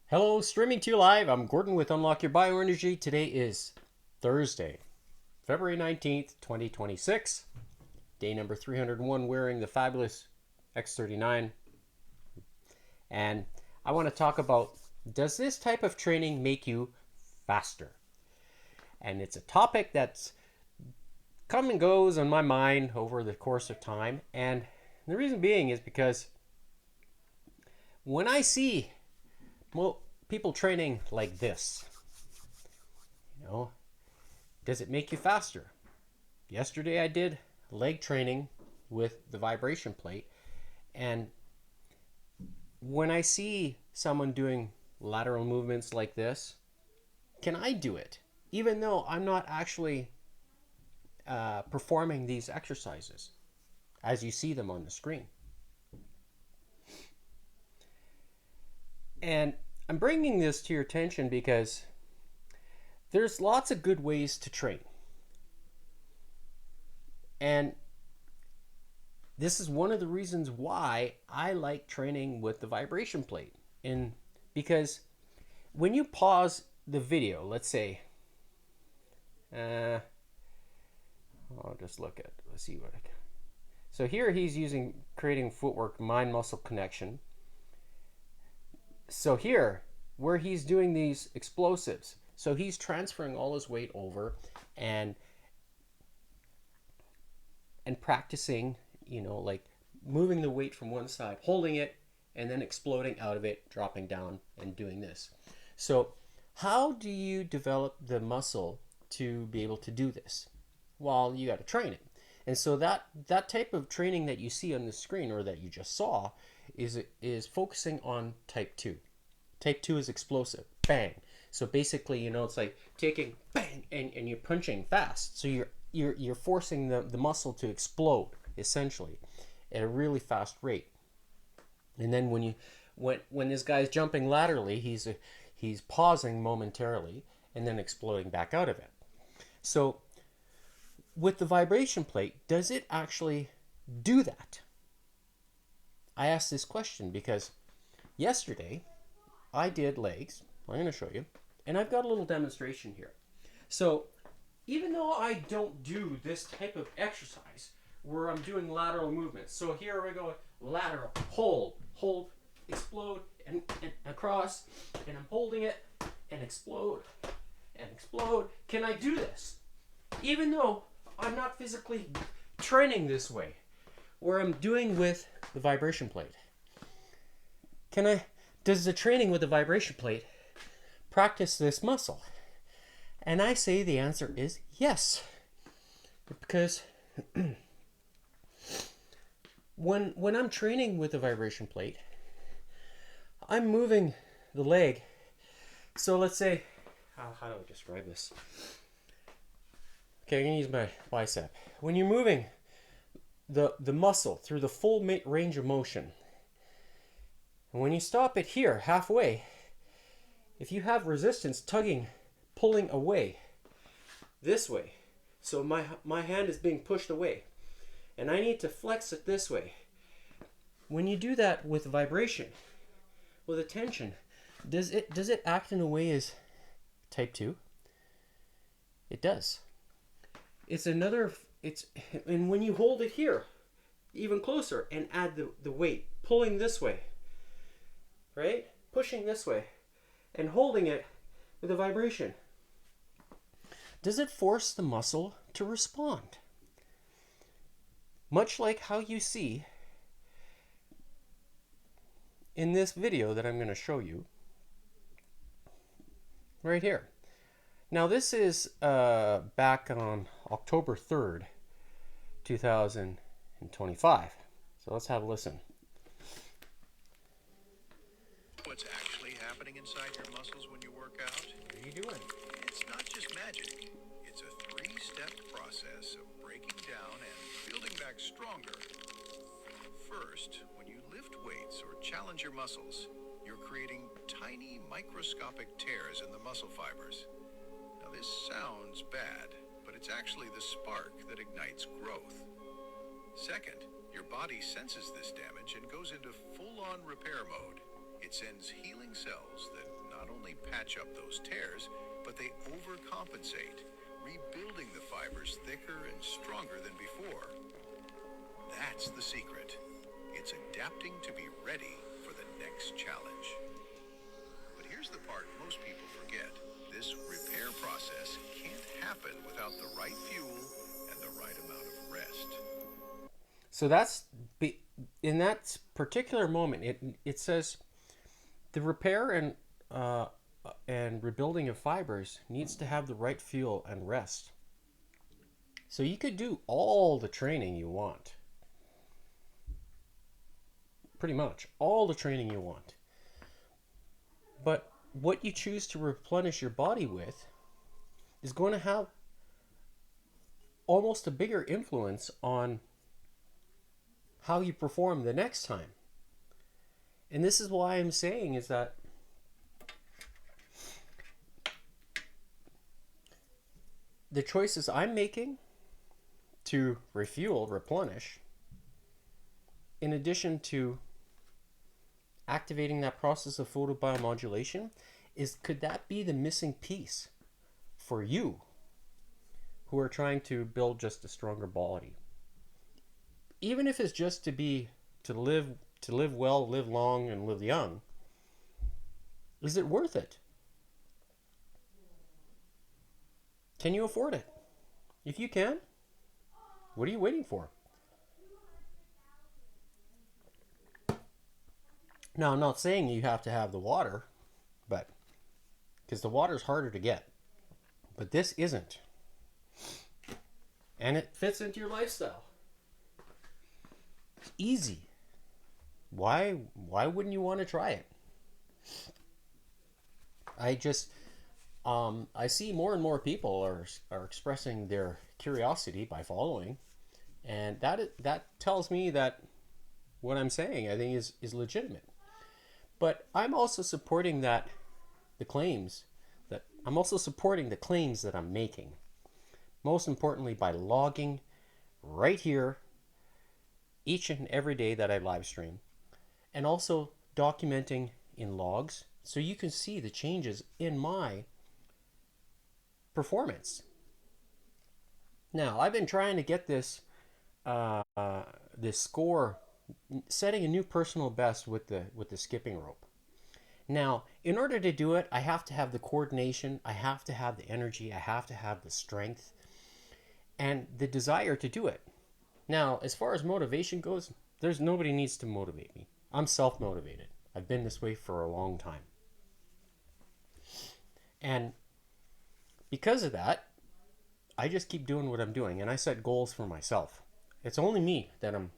Hello, streaming to you live. I'm Gordon with Unlock Your Bioenergy. Today is Thursday, February 19th, 2026. Day number 301, wearing the fabulous X39. And I want to talk about, does this type of training make you faster? And it's a topic that's come and goes on my mind over the course of time. And the reason being is because when I see people training like this, you know, does it make you faster? Yesterday I did leg training with the vibration plate, and when I see someone doing lateral movements like this, can I do it? Even though I'm not actually performing these exercises as you see them on the screen. And I'm bringing this to your attention because there's lots of good ways to train. And this is one of the reasons why I like training with the vibration plate. And because when you pause the video, let's say, I'll just let's see what I can. So here he's creating footwork, mind muscle connection. So here, where he's doing these explosives, so he's transferring all his weight over and practicing, like moving the weight from one side, holding it, and then exploding out of it, dropping down, and doing this. So how do you develop the muscle to be able to do this? Well, you got to train it. And so that type of training that you see on the screen, or that you just saw, is focusing on type 2. Type 2 is explosive. Bang. So basically, it's like taking bang and you're punching fast. So you're forcing the muscle to explode, essentially, at a really fast rate. And then when this guy's jumping laterally, he's pausing momentarily and then exploding back out of it. So with the vibration plate, does it actually do that? I asked this question because yesterday I did legs. I'm going to show you. And I've got a little demonstration here. So even though I don't do this type of exercise where I'm doing lateral movements. So here we go, lateral, hold, explode, and across, and I'm holding it, and explode. Can I do this? Even though I'm not physically training this way, where I'm doing with the vibration plate. Does the training with the vibration plate practice this muscle? And I say the answer is yes. Because when I'm training with the vibration plate, I'm moving the leg. So let's say, how do I describe this? Okay, I'm going to use my bicep. When you're moving the muscle through the full range of motion, and when you stop it here, halfway, if you have resistance tugging, pulling away, this way, so my hand is being pushed away, and I need to flex it this way. When you do that with vibration, with a tension, does it act in a way as type 2? It does. And when you hold it here, even closer, and add the weight, pulling this way, right? Pushing this way, and holding it with a vibration. Does it force the muscle to respond? Much like how you see in this video that I'm going to show you right here. Now this is back on October 3rd, 2025. So let's have a listen. What's actually happening inside your muscles when you work out? What are you doing? It's not just magic. It's a 3-step process of breaking down and building back stronger. First, when you lift weights or challenge your muscles, you're creating tiny microscopic tears in the muscle fibers. Now this sounds bad, but it's actually the spark that ignites growth. Second, your body senses this damage and goes into full-on repair mode. It sends healing cells that not only patch up those tears, but they overcompensate, rebuilding the fibers thicker and stronger than before. That's the secret. It's adapting to be ready for the next challenge. But here's the part most people forget. This repair process can't happen without the right fuel and the right amount of rest. So in that particular moment, it says the repair and rebuilding of fibers needs to have the right fuel and rest. So you could do all the training you want. Pretty much all the training you want. But what you choose to replenish your body with is going to have almost a bigger influence on how you perform the next time. And this is why I'm saying is that the choices I'm making to refuel, replenish, in addition to activating that process of photobiomodulation, could that be the missing piece for you who are trying to build just a stronger body? Even if it's just to live well, live long, and live young, is it worth it? Can you afford it? If you can, what are you waiting for? Now, I'm not saying you have to have the water, but because the water is harder to get, but this isn't, and it fits into your lifestyle. It's easy. Why wouldn't you want to try it? I see more and more people are expressing their curiosity by following, and that tells me that what I'm saying, I think, is legitimate. But I'm also supporting the claims that I'm making. Most importantly, by logging right here each and every day that I live stream, and also documenting in logs so you can see the changes in my performance. Now, I've been trying to get this score, setting a new personal best with the skipping rope. Now, in order to do it, I have to have the coordination, I have to have the energy, I have to have the strength and the desire to do it. Now, as far as motivation goes, there's nobody needs to motivate me. I'm self-motivated. I've been this way for a long time. And because of that, I just keep doing what I'm doing, and I set goals for myself. It's only me that I'm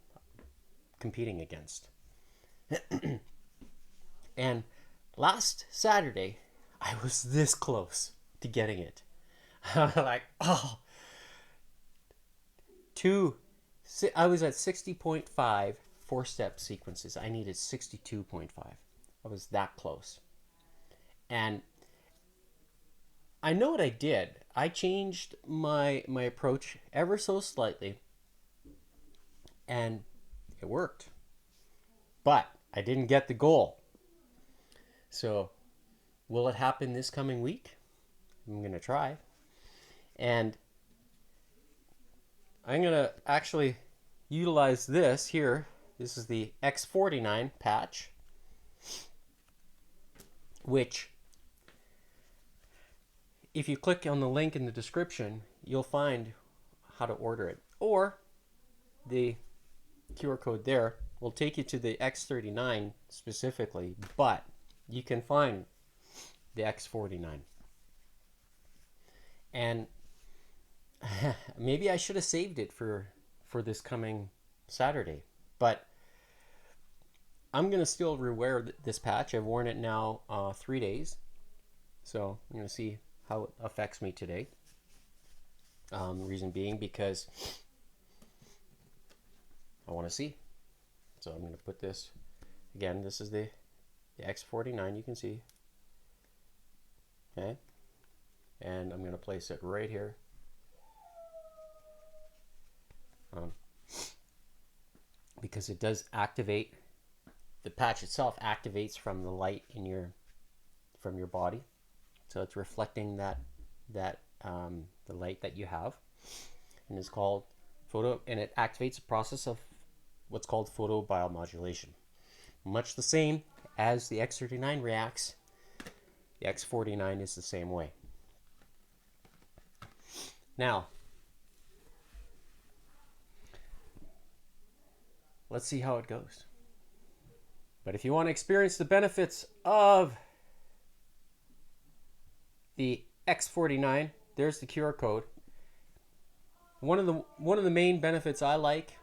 competing against. And last Saturday, I was this close to getting it. Like, I was at 60.5 4-step sequences. I needed 62.5. I was that close. And I know what I did. I changed my approach ever so slightly, and it worked. But I didn't get the goal. So, will it happen this coming week? I'm going to try. And I'm going to actually utilize this here. This is the X49 patch, which, if you click on the link in the description, you'll find how to order it. Or the QR code there will take you to the X39 specifically, but you can find the X49. And maybe I should have saved it for this coming Saturday, but I'm going to still rewear this patch. I've worn it now 3 days, so I'm going to see how it affects me today. Reason being because I want to see. So I'm going to put this, again, this is the X49, you can see. Okay. And I'm going to place it right here. Because it does activate the patch itself activates from the light in your body, so it's reflecting the light that you have, and it's called and it activates a process of what's called photobiomodulation. Much the same as the X39 reacts, the X49 is the same way. Now, let's see how it goes. But if you want to experience the benefits of the X49, there's the QR code. One of the main benefits I like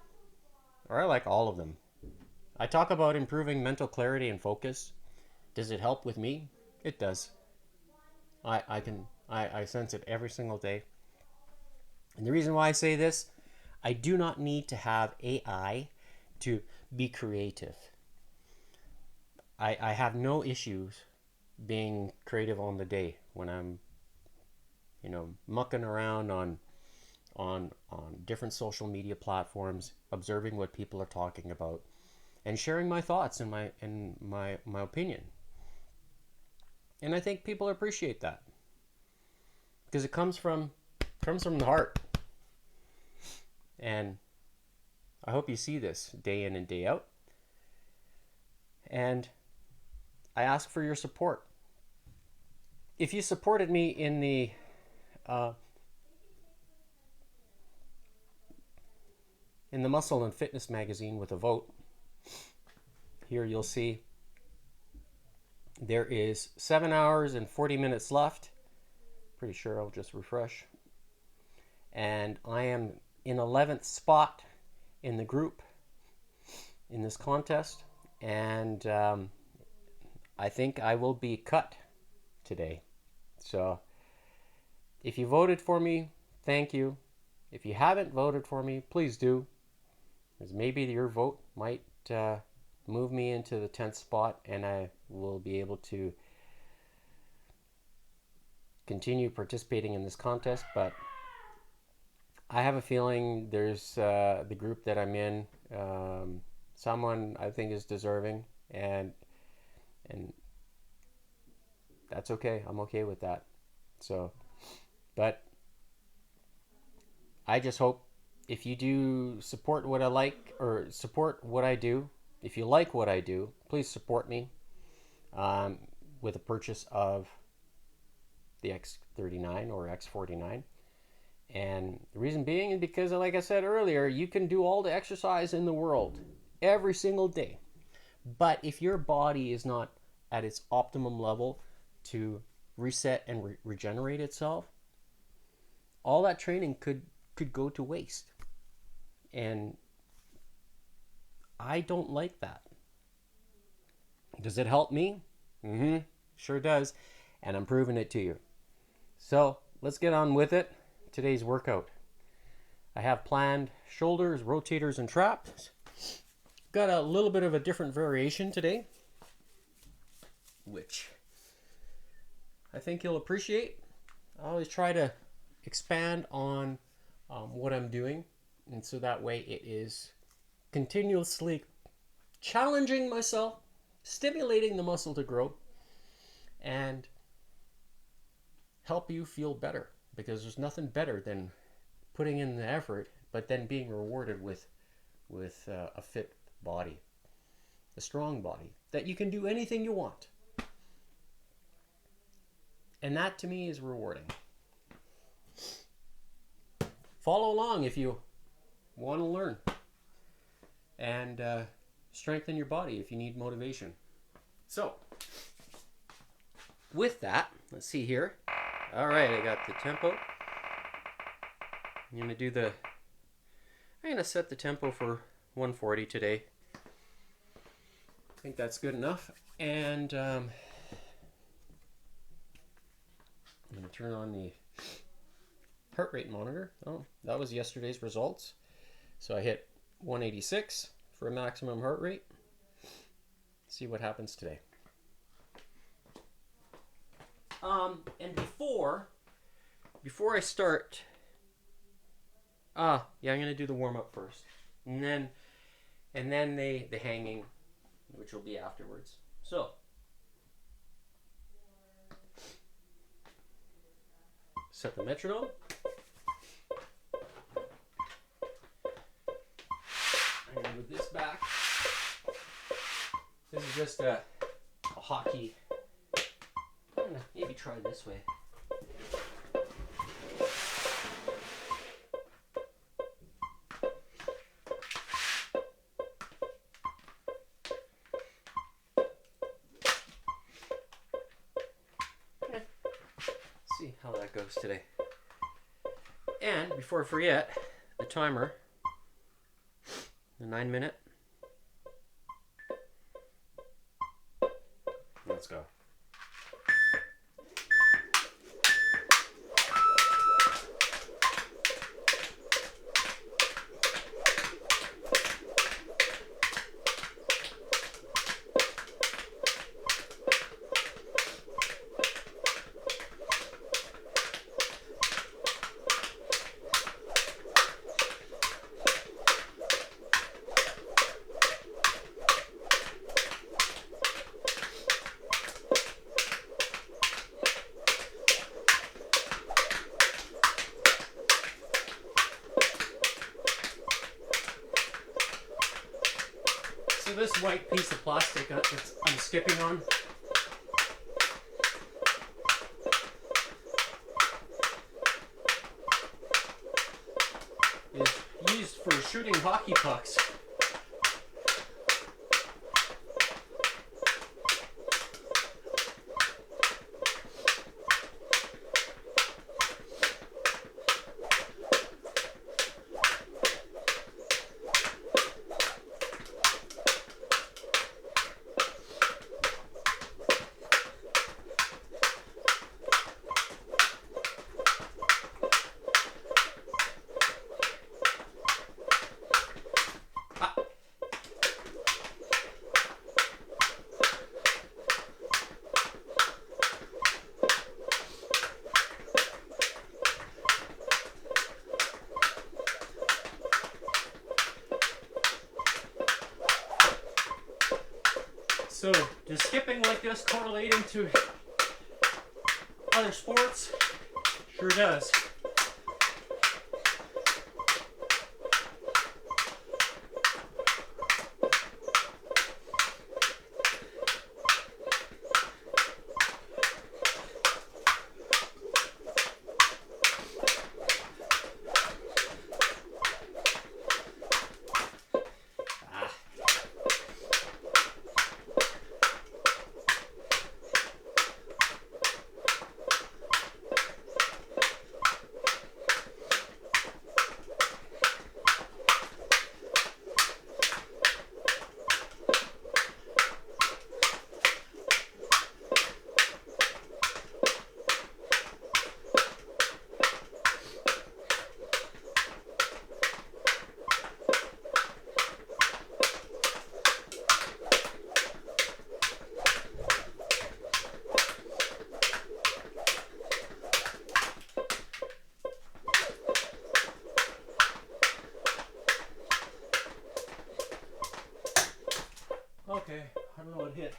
all of them. I talk about improving mental clarity and focus. Does it help with me? It does. I sense it every single day. And the reason why I say this, I do not need to have AI to be creative. I have no issues being creative on the day when I'm, mucking around on different social media platforms, observing what people are talking about, and sharing my thoughts and my opinion. And I think people appreciate that because it comes from the heart. And I hope you see this day in and day out. And I ask for your support. If you supported me in the Muscle and Fitness magazine with a vote, here you'll see there is 7 hours and 40 minutes left. Pretty sure I'll just refresh. And I am in 11th spot in the group in this contest. And I think I will be cut today. So if you voted for me, thank you. If you haven't voted for me, please do. Because maybe your vote might move me into the 10th spot and I will be able to continue participating in this contest. But I have a feeling there's the group that I'm in, someone I think is deserving, and that's okay. I'm okay with that. So, but I just hope if you do support what I like or support what I do, if you like what I do, please support me with a purchase of the X39 or X49. And the reason being is because, like I said earlier, you can do all the exercise in the world every single day. But if your body is not at its optimum level to reset and regenerate itself, all that training could go to waste. And I don't like that. Does it help me? Sure does. And I'm proving it to you. So let's get on with it. Today's workout. I have planned shoulders, rotators, and traps. Got a little bit of a different variation today, which I think you'll appreciate. I always try to expand on what I'm doing, and so that way it is continuously challenging myself, stimulating the muscle to grow, and help you feel better, because there's nothing better than putting in the effort but then being rewarded with a fit body, a strong body that you can do anything you want. And that to me is rewarding. Follow along if you want to learn, and strengthen your body if you need motivation. So with that, let's see here. All right, I got the tempo. I'm gonna set the tempo for 140 today. I think that's good enough. And I'm gonna turn on the heart rate monitor. Oh, that was yesterday's results. So I hit 186 for a maximum heart rate. See what happens today. And before I start, I'm gonna do the warm up first, and then the hanging, which will be afterwards. So, set the metronome. I'm going to move this back. This is just a hotkey. I'm going to maybe try this way. See how that goes today. And before I forget, the timer, the 9-minute. Let's go. So this white piece of plastic that I'm skipping on, is used for shooting hockey pucks. So, does skipping like this correlate into other sports? Sure does. Okay, I don't know what hit.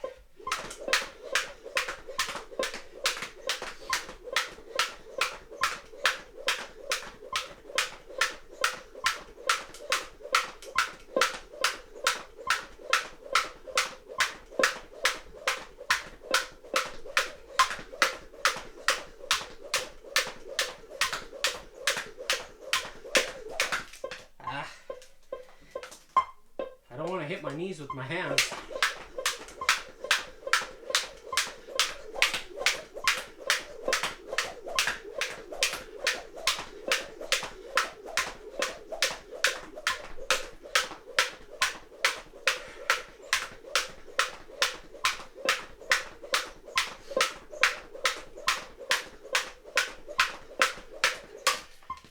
I don't want to hit my knees with my hands.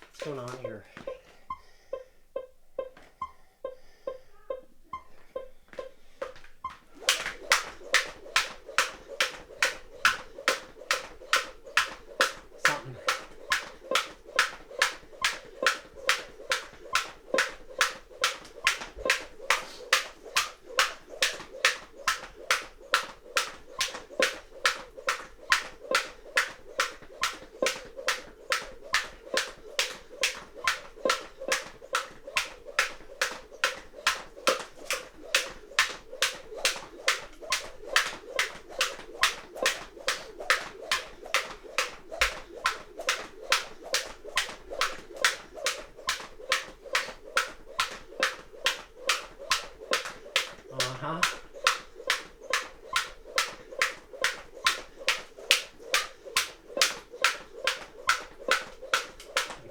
What's going on here?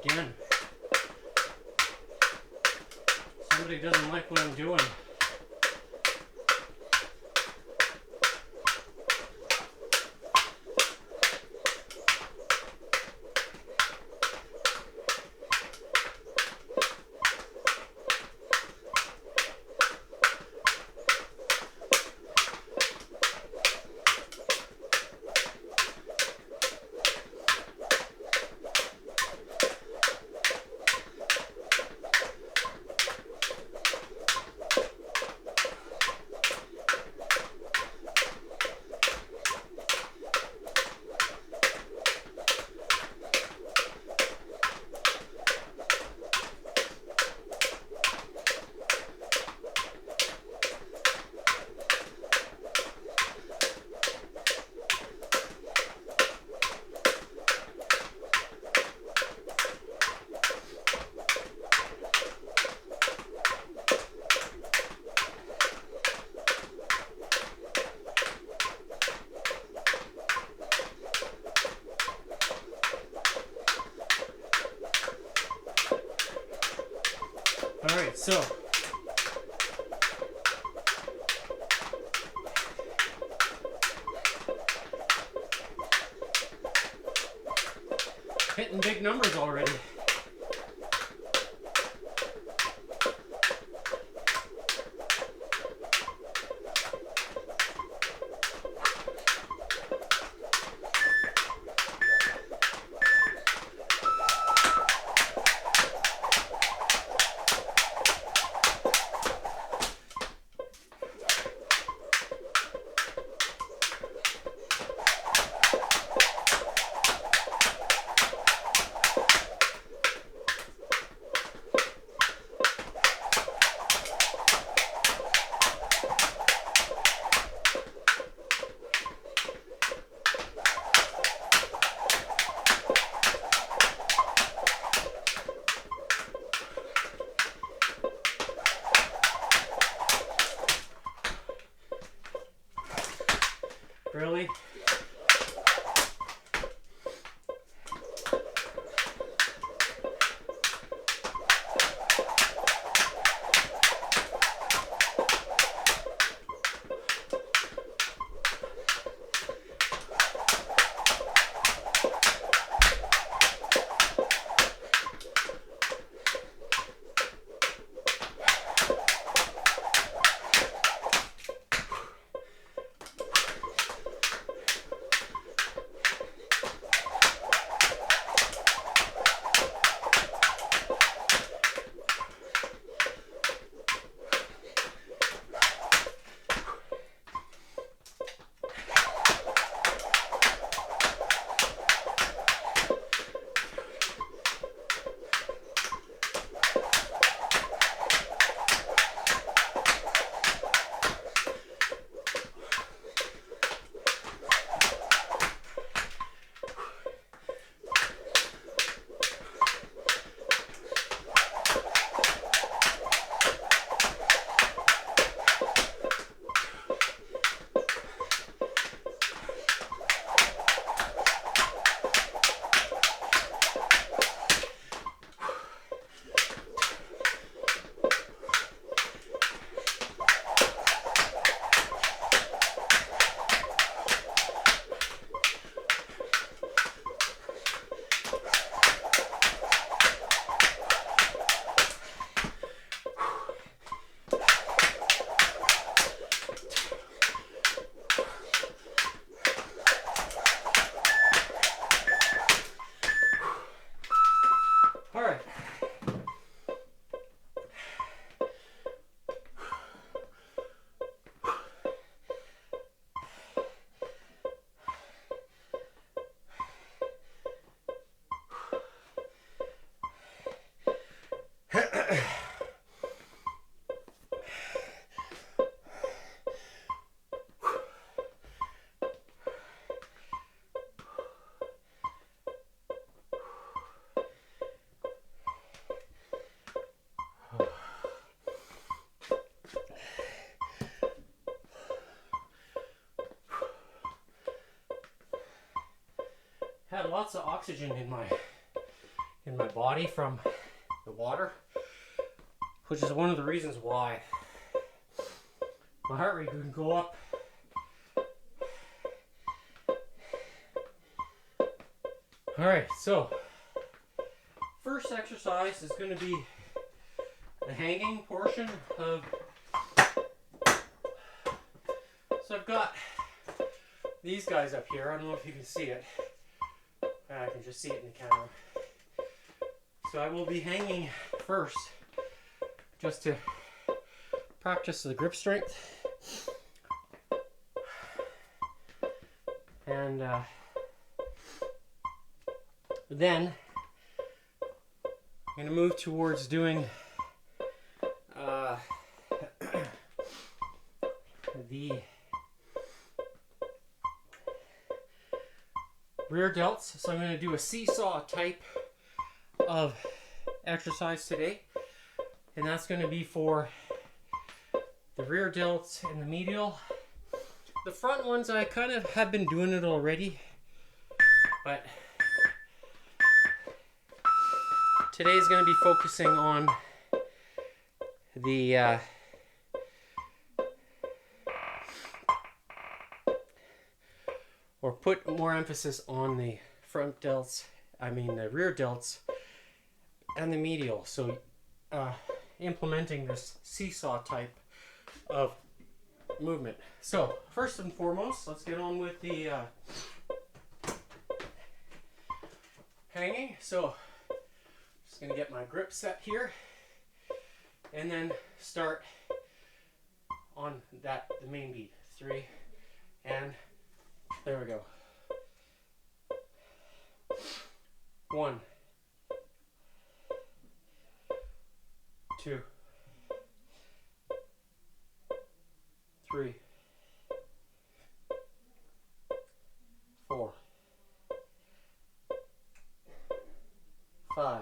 Again, somebody doesn't like what I'm doing. All right, so hitting big numbers already. Really? All right. Had lots of oxygen in in my body from the water, which is one of the reasons why my heart rate can go up. All right, so first exercise is going to be the hanging portion of. So I've got these guys up here. I don't know if you can see it. I can just see it in the camera. So I will be hanging first just to practice the grip strength. And then I'm going to move towards doing the rear delts. So I'm going to do a seesaw type of exercise today, and that's going to be for the rear delts and the medial. The front ones I kind of have been doing it already, but today is going to be focusing on the or put more emphasis on the front delts, the rear delts and the medial. So implementing this seesaw type of movement. So first and foremost, let's get on with the hanging. So just going to get my grip set here and then start on the main beat. 3, and there we go. 1, 2, 3, 4, 5,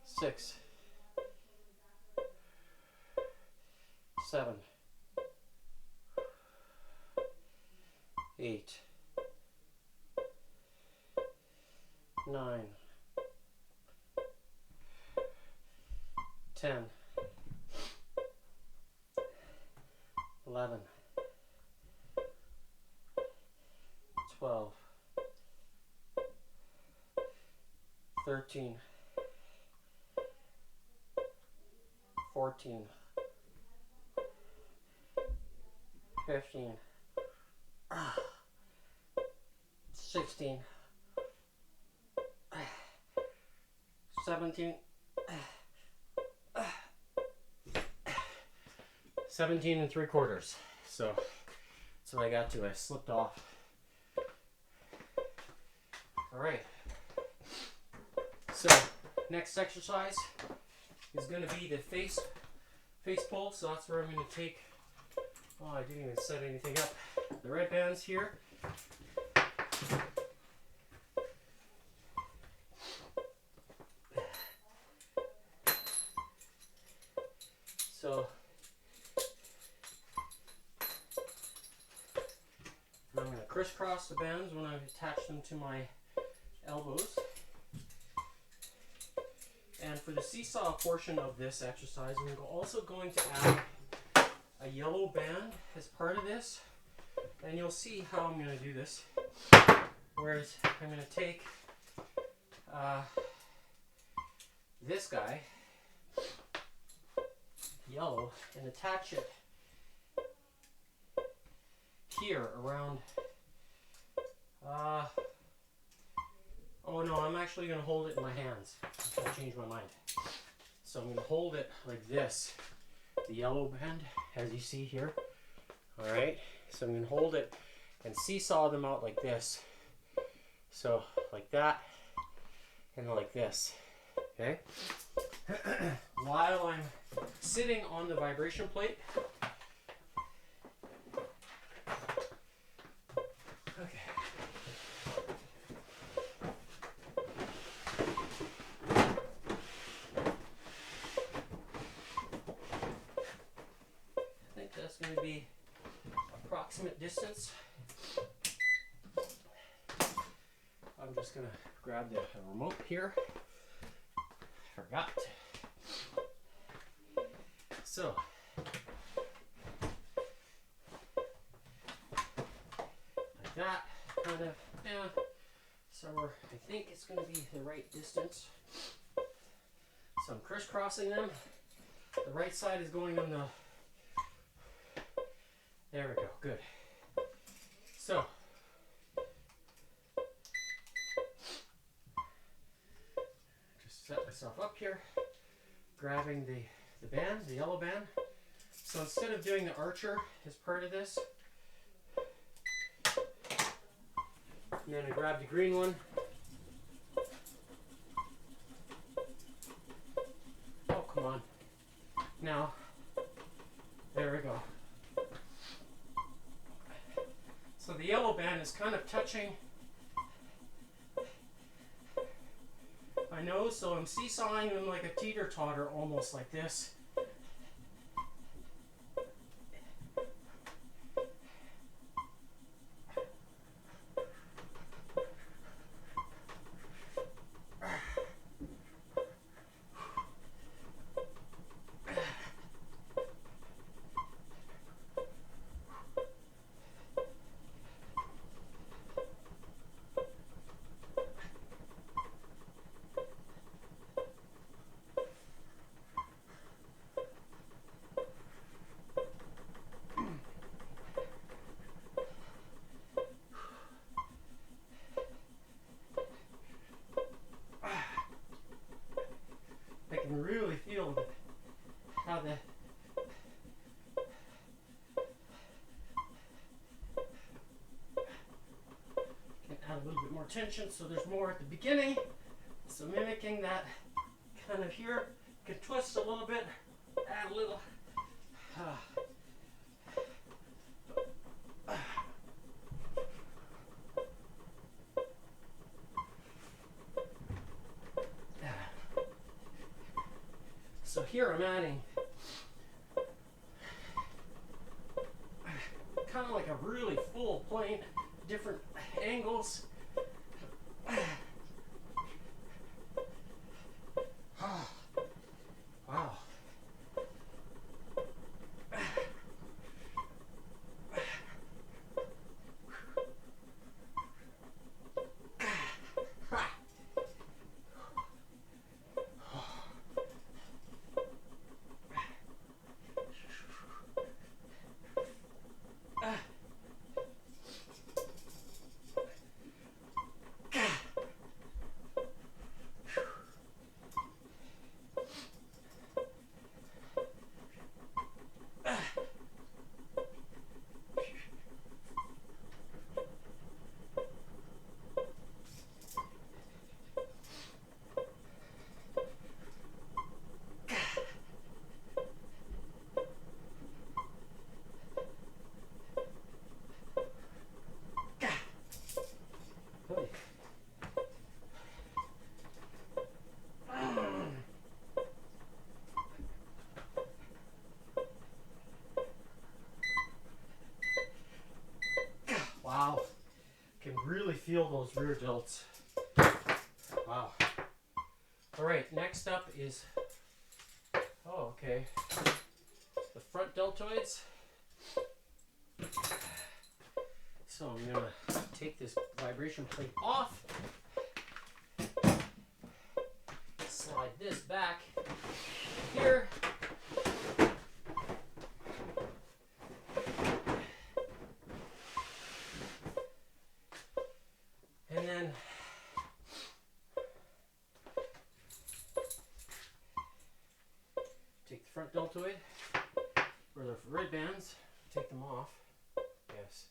6, 7, 8, 9, 10, 11, 12, 13, 14, 15, 16, 17, 17 and 3/4. So that's what I got to. I slipped off. All right. So next exercise is going to be the face pull. So that's where I'm going to take. Oh, I didn't even set anything up. The red bands here. So I'm going to crisscross the bands when I attach them to my elbows. And for the seesaw portion of this exercise, I'm also going to add a yellow band as part of this. And you'll see how I'm going to do this. Whereas I'm going to take this guy, yellow, and attach it here around. Oh no, I'm actually going to hold it in my hands. I changed my mind. So I'm going to hold it like this, the yellow band, as you see here. All right, so I'm going to hold it and seesaw them out like this. So like that and like this. Okay. While I'm sitting on the vibration plate. Okay. I think that's going to be approximate distance. I'm just gonna grab the remote here. Forgot. So like that, kind of, yeah. So I think it's gonna be the right distance. So I'm crisscrossing them. The right side is going on the, there we go, good. So just set myself up here, grabbing the band, the yellow band. So instead of doing the archer as part of this, and then I grab the green one. Oh, come on. Now, there we go. So the yellow band is kind of touching my nose, so I'm seesawing them like a teeter-totter, almost like this. I can really feel how the can add a little bit more tension, so there's more at the beginning. So mimicking that kind of here, can twist a little bit, add a little. So here I'm adding kind of like a really full plane, different angles. Wow. Wow. Can really feel those rear delts. Wow. All right, next up is, oh, okay, the front deltoids. So I'm gonna take this vibration plate off, slide this back here, and then take the front deltoid, or the red bands, take them off. Yes.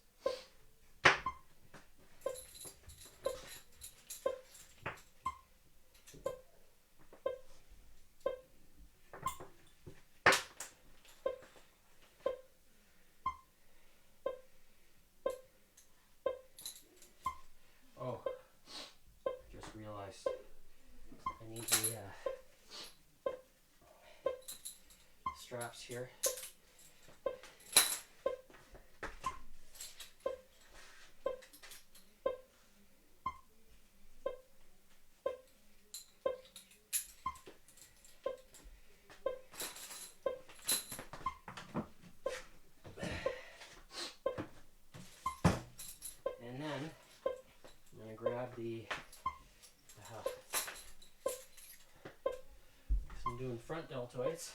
Oh, just realized I need the straps here. the I'm doing front deltoids.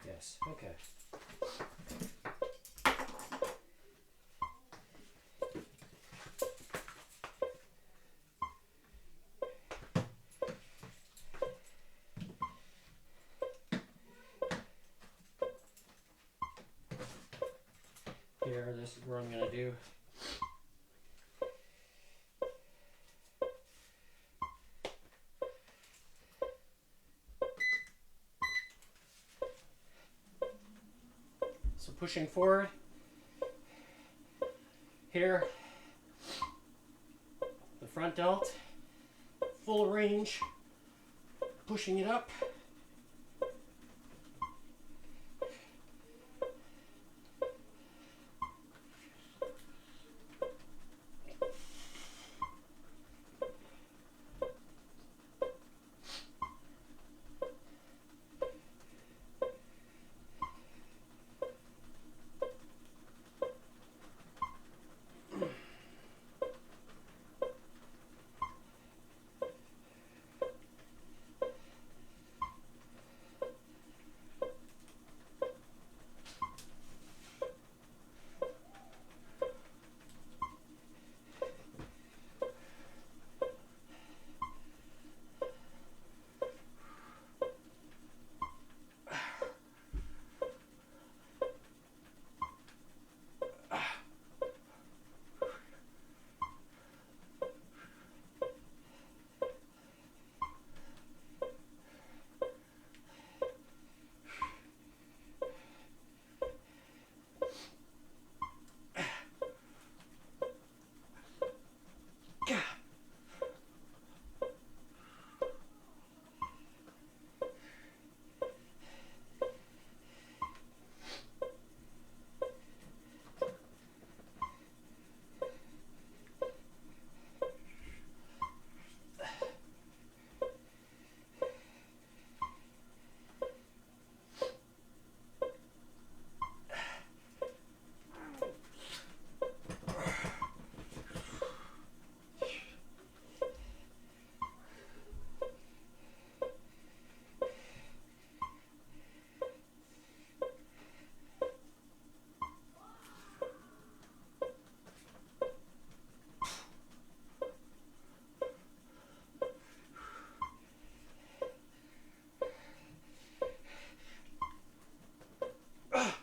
Yes, okay. Here, this is where I'm going to do so pushing forward. Here, the front delt, full range, pushing it up.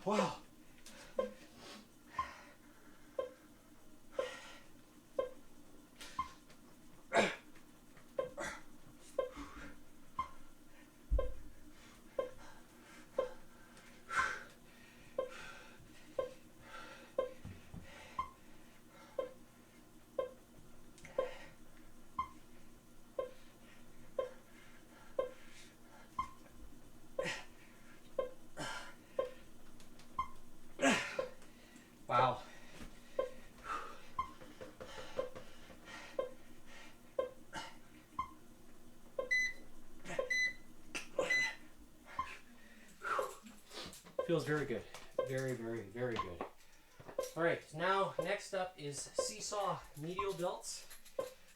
Wow. Wow. Feels very good. Very, very, very good. All right, now next up is seesaw medial delts.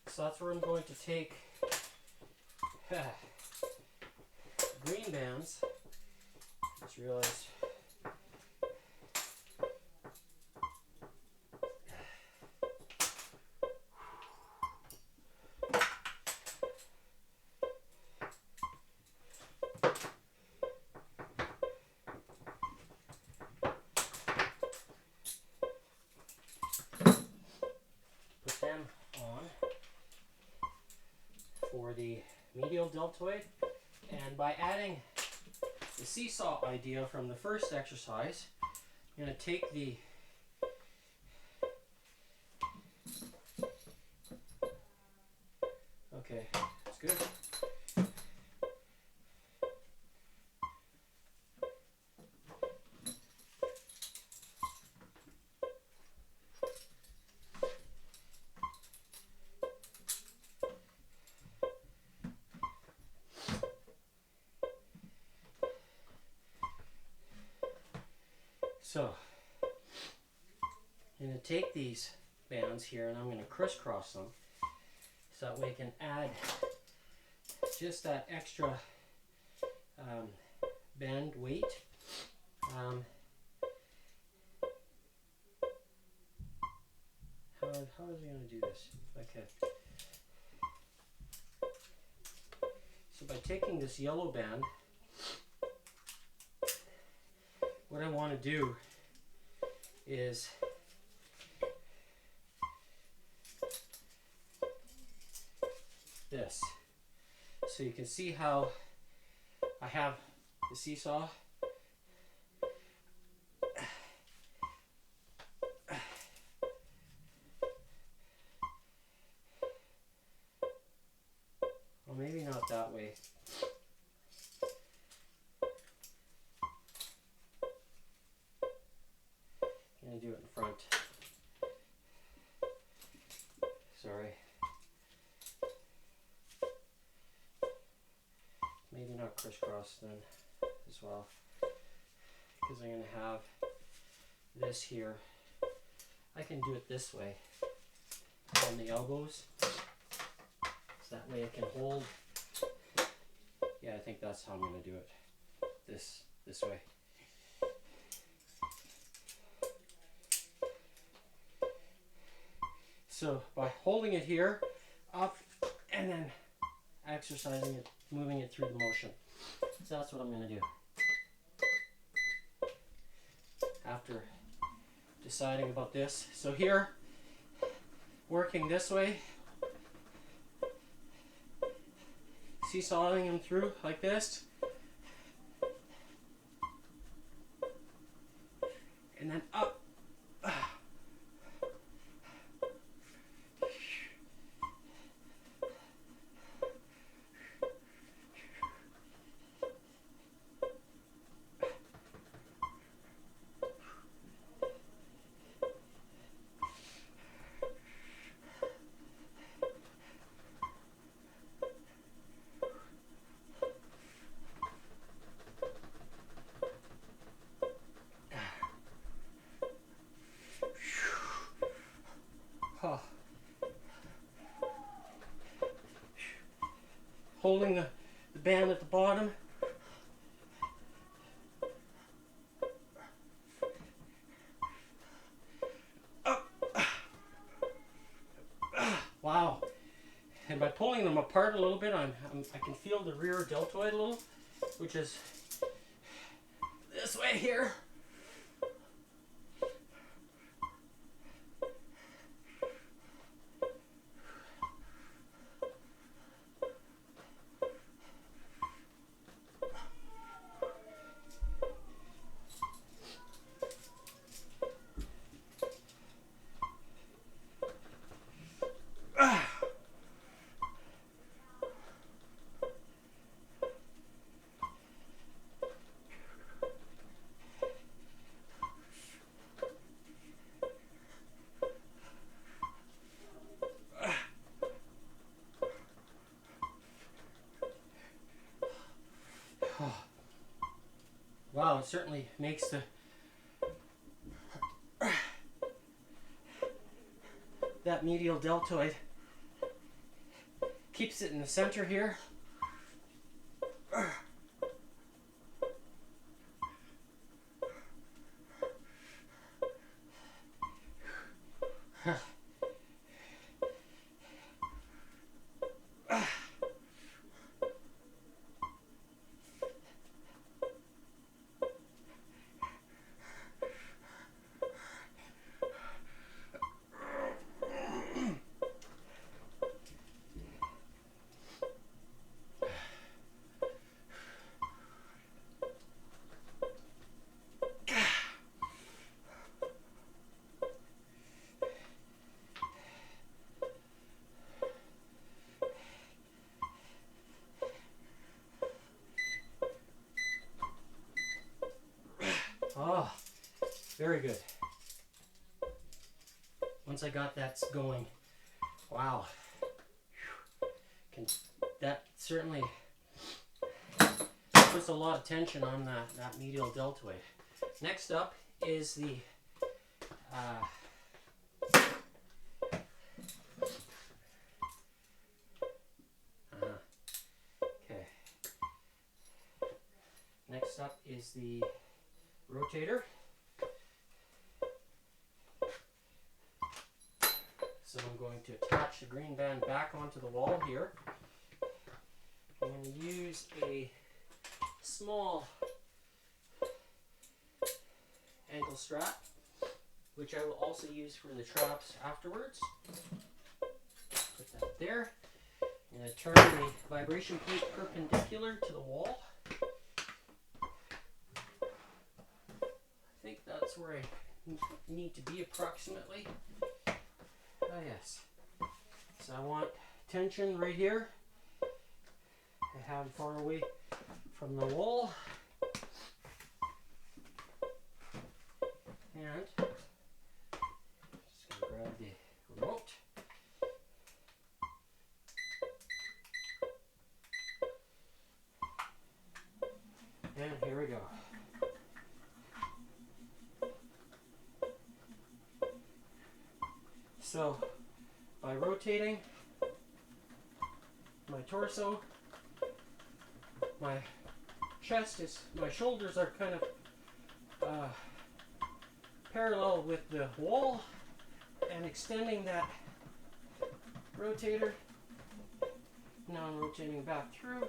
So that's where I'm going to take green bands. Just realized. Put them on for the medial deltoid, and by adding the seesaw idea from the first exercise, I'm going to take the okay, that's good. So I'm going to take these bands here and I'm going to crisscross them so that we can add just that extra band weight. How is he going to do this? Okay. So by taking this yellow band, what I want to do is this. So you can see how I have the seesaw. Well, maybe not that way. I'm going to do it in front. Sorry. Maybe not crisscross then as well, because I'm going to have this here. I can do it this way on the elbows, so that way I can hold. Yeah, I think that's how I'm going to do it. This way. So by holding it here, up, and then exercising it, moving it through the motion. So that's what I'm going to do. After deciding about this. So here, working this way, seesawing them through like this. And then up. Holding the band at the bottom. Up. Wow. And by pulling them apart a little bit, I can feel the rear deltoid a little, which is this way here. Wow, it certainly makes that medial deltoid, keeps it in the center here. Oh, very good. Once I got that going, wow. That certainly puts a lot of tension on that medial deltoid. Next up is the okay. Next up is the rotator. So I'm going to attach the green band back onto the wall here. I'm going to use a small ankle strap, which I will also use for the traps afterwards. Put that there. I'm going to turn the vibration plate perpendicular to the wall. I think that's where I need to be approximately. Oh yes. So I want tension right here. I have far away from the wall. And just gonna grab the remote. And here we go. So by rotating my torso, my shoulders are kind of parallel with the wall, and extending that rotator. Now I'm rotating back through.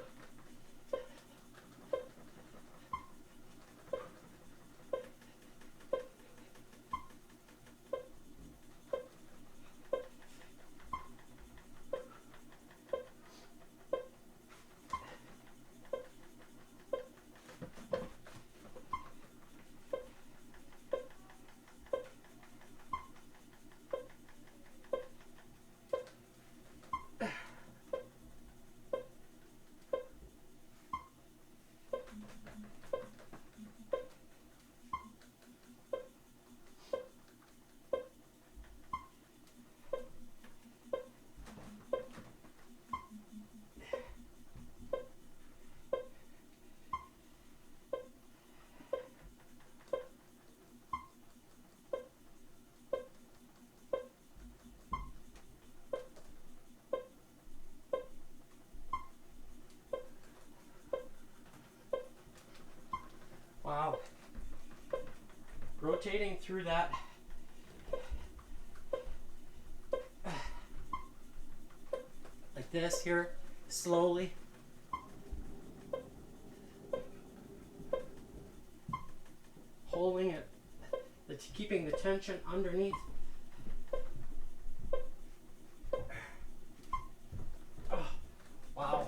Wow. Rotating through that like this here, slowly. Holding it, keeping the tension underneath. Oh, wow.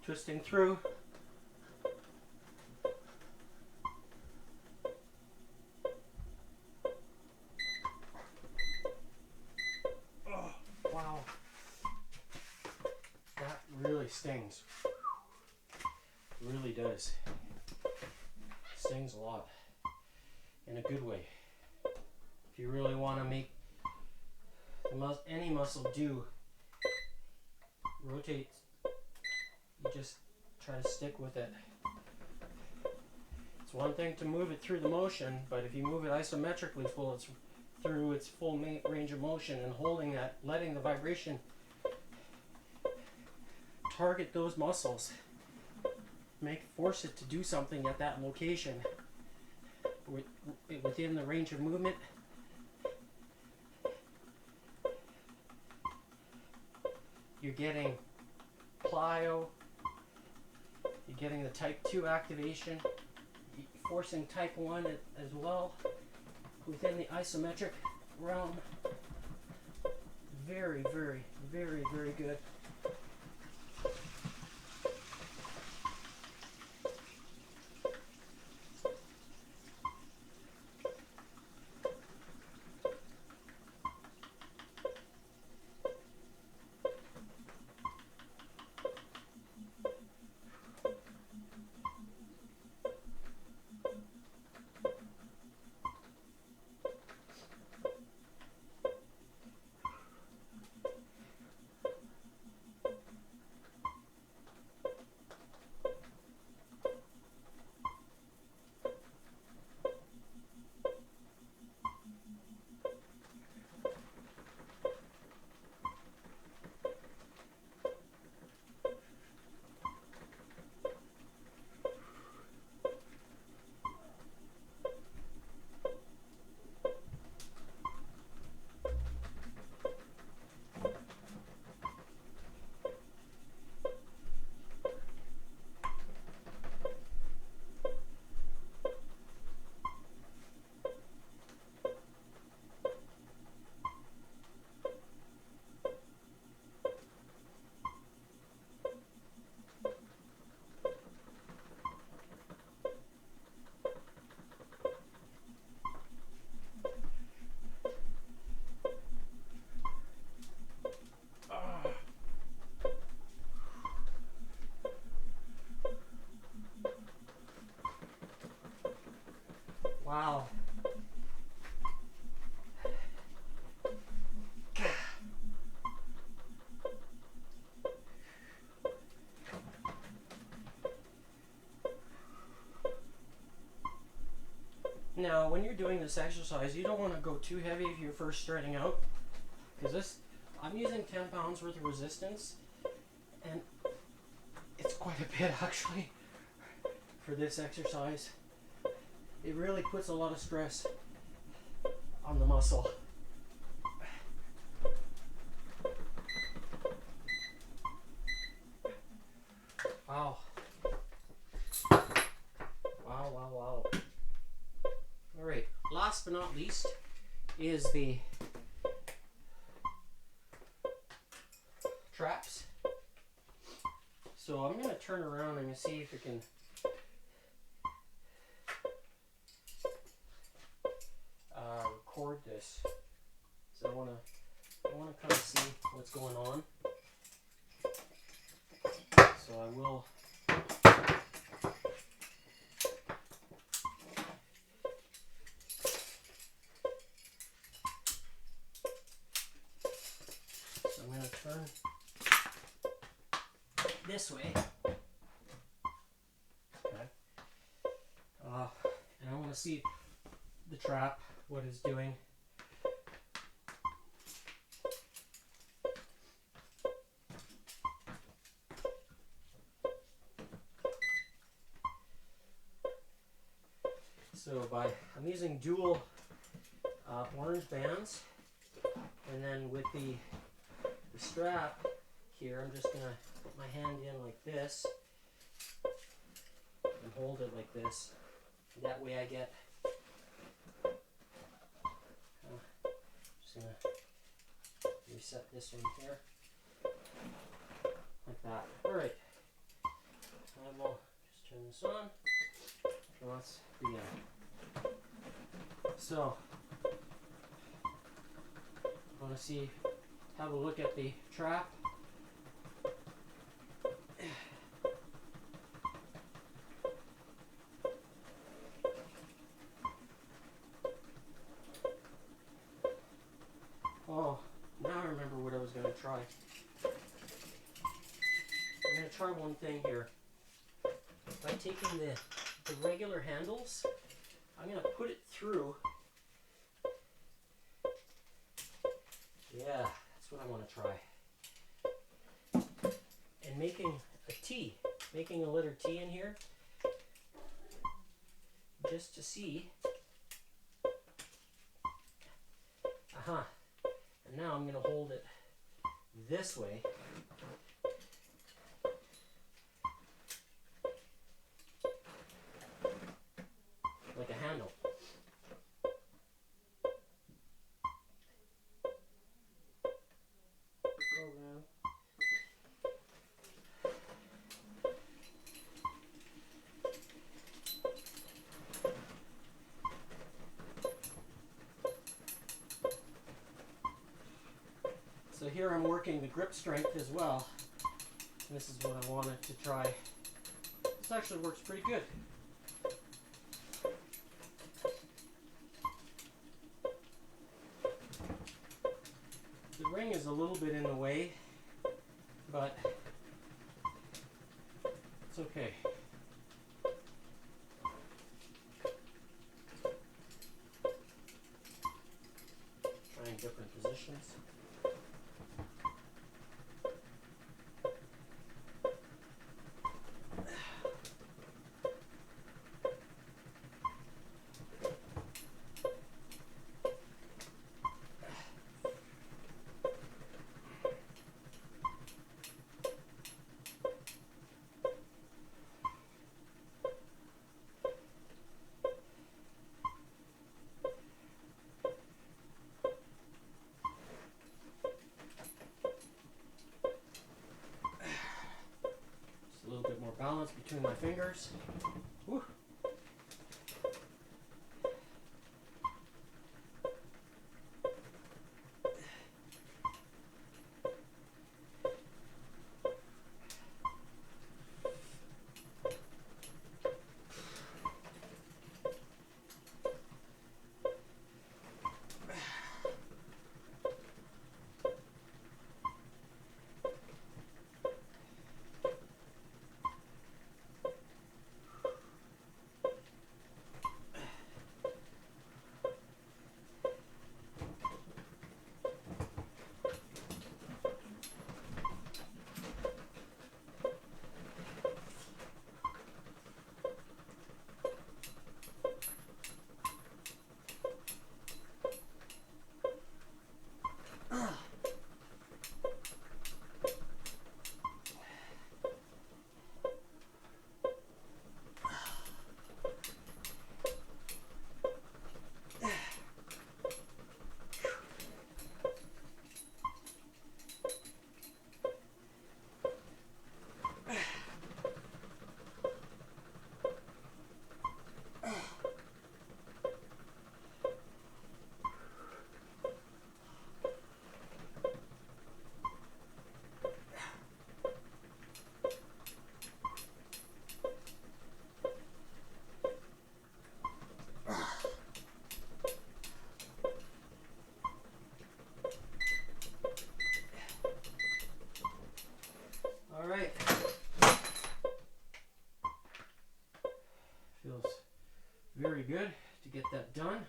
Twisting through. Oh, wow. That really stings. Really does. Stings a lot. In a good way. If you really want to make any muscle do rotate, you just try to stick with it. It's one thing to move it through the motion, but if you move it isometrically through its full range of motion and holding that, letting the vibration target those muscles, force it to do something at that location within the range of movement. You're getting plyo, You're getting the type 2 activation, forcing type 1 as well within the isometric realm. Very, very, very, very good. Wow. Now, when you're doing this exercise, you don't want to go too heavy if you're first starting out, because I'm using 10 pounds worth of resistance, and it's quite a bit actually for this exercise. It really puts a lot of stress on the muscle. Wow. Wow, wow, wow. Alright, last but not least is the traps. So I'm going to turn around and see if I can record this. So I want to kind of see what's going on. So I will. So I'm going to turn this way. Okay. And I want to see the trap, what it's doing. So I'm using dual orange bands, and then with the strap here, I'm just gonna put my hand in like this and hold it like this. That way I get. Just gonna reset this one here, like that. All right. I will just turn this on. So let's begin. So, I want to have a look at the trap. Oh, now I remember what I was going to try. I'm going to try one thing here. By taking the regular handles, I'm going to put it through. Yeah, that's what I want to try. And making a T, making a letter T in here, just to see. Aha. And now I'm going to hold it this way. sure I'm working the grip strength as well. And this is what I wanted to try. This actually works pretty good. The ring is a little bit in the way, but it's okay. Trying different positions. Just a little bit more balance between my fingers. Whew. All right. Feels very good to get that done.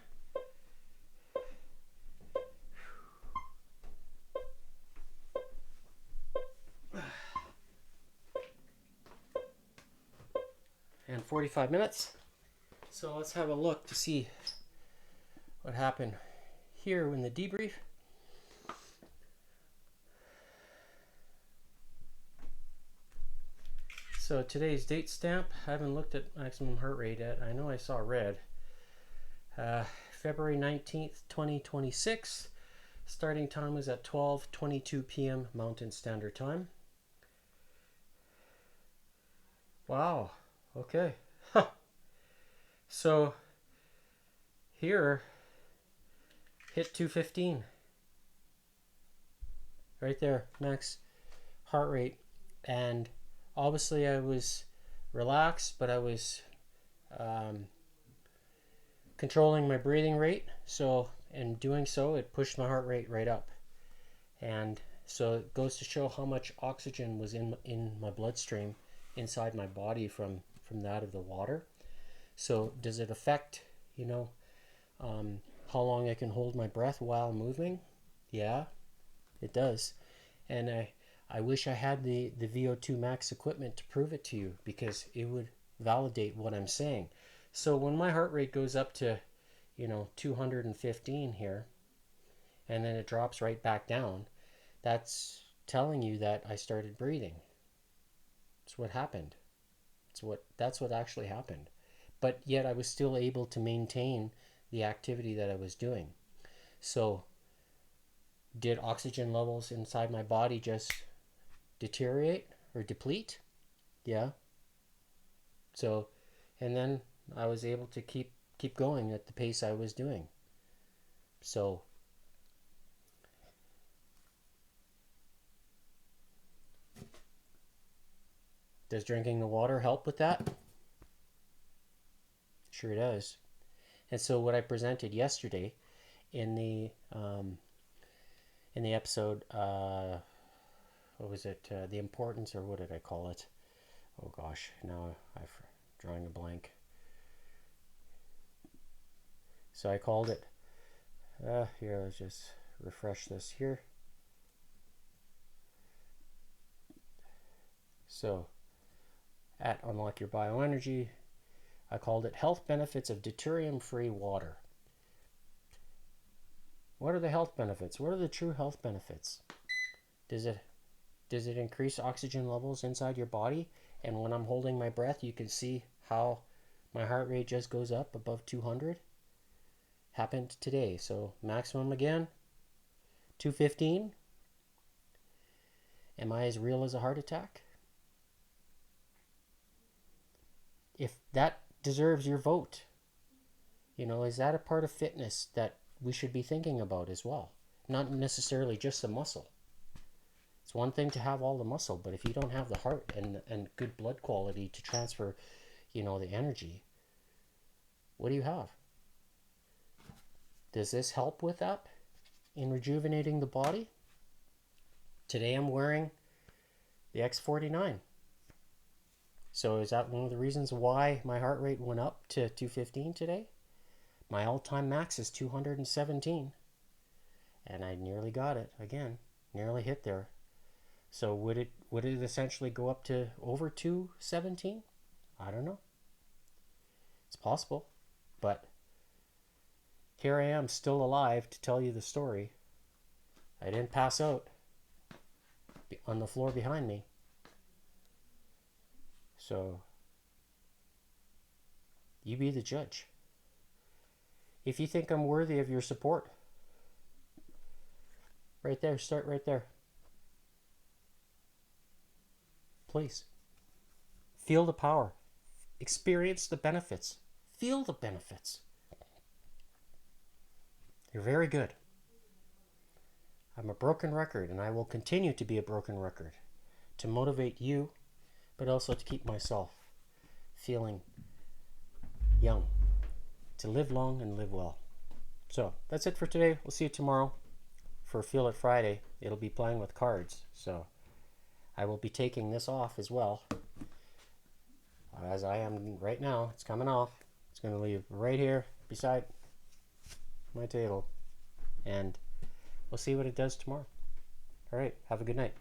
And 45 minutes. So let's have a look to see what happened here in the debrief. So today's date stamp, I haven't looked at maximum heart rate yet. I know I saw red. February 19th, 2026. Starting time was at 12:22 p.m. Mountain Standard Time. Wow. Okay. Huh. So here, hit 215. Right there, max heart rate. And obviously I was relaxed, but I was controlling my breathing rate. So in doing so, it pushed my heart rate right up. And so it goes to show how much oxygen was in my bloodstream inside my body from that of the water. So does it affect, how long I can hold my breath while moving? Yeah, it does. And I wish I had the VO2 max equipment to prove it to you, because it would validate what I'm saying. So when my heart rate goes up to 215 here, and then it drops right back down, that's telling you that I started breathing. That's what happened. That's what actually happened. But yet I was still able to maintain the activity that I was doing. So did oxygen levels inside my body just deteriorate or deplete? Yeah. So, and then I was able to keep going at the pace I was doing. So Does drinking the water help with that? Sure does. And so what I presented yesterday in the episode, what was it? The importance, or what did I call it? Oh gosh, now I'm drawing a blank. So I called it. Here, let's just refresh this here. So at Unlock Your Bioenergy, I called it Health Benefits of Deuterium-Free Water. What are the health benefits? What are the true health benefits? Does it increase oxygen levels inside your body? And when I'm holding my breath, you can see how my heart rate just goes up above 200. Happened today. So maximum again, 215. Am I as real as a heart attack? If that deserves your vote, is that a part of fitness that we should be thinking about as well? Not necessarily just the muscle. It's one thing to have all the muscle, but if you don't have the heart and good blood quality to transfer, the energy, what do you have? Does this help with that in rejuvenating the body? Today I'm wearing the X49. So is that one of the reasons why my heart rate went up to 215 today? My all-time max is 217. And I nearly got it again. Nearly hit there. So would it essentially go up to over 217? I don't know. It's possible. But here I am, still alive to tell you the story. I didn't pass out on the floor behind me. So you be the judge. If you think I'm worthy of your support, right there, start right there. Please. Feel the power. Experience the benefits. Feel the benefits. You're very good. I'm a broken record, and I will continue to be a broken record to motivate you, but also to keep myself feeling young, to live long and live well. So that's it for today. We'll see you tomorrow for Feel It Friday. It'll be playing with cards. So I will be taking this off as well, as I am right now. It's coming off. It's going to leave right here beside my table, and we'll see what it does tomorrow. All right, have a good night.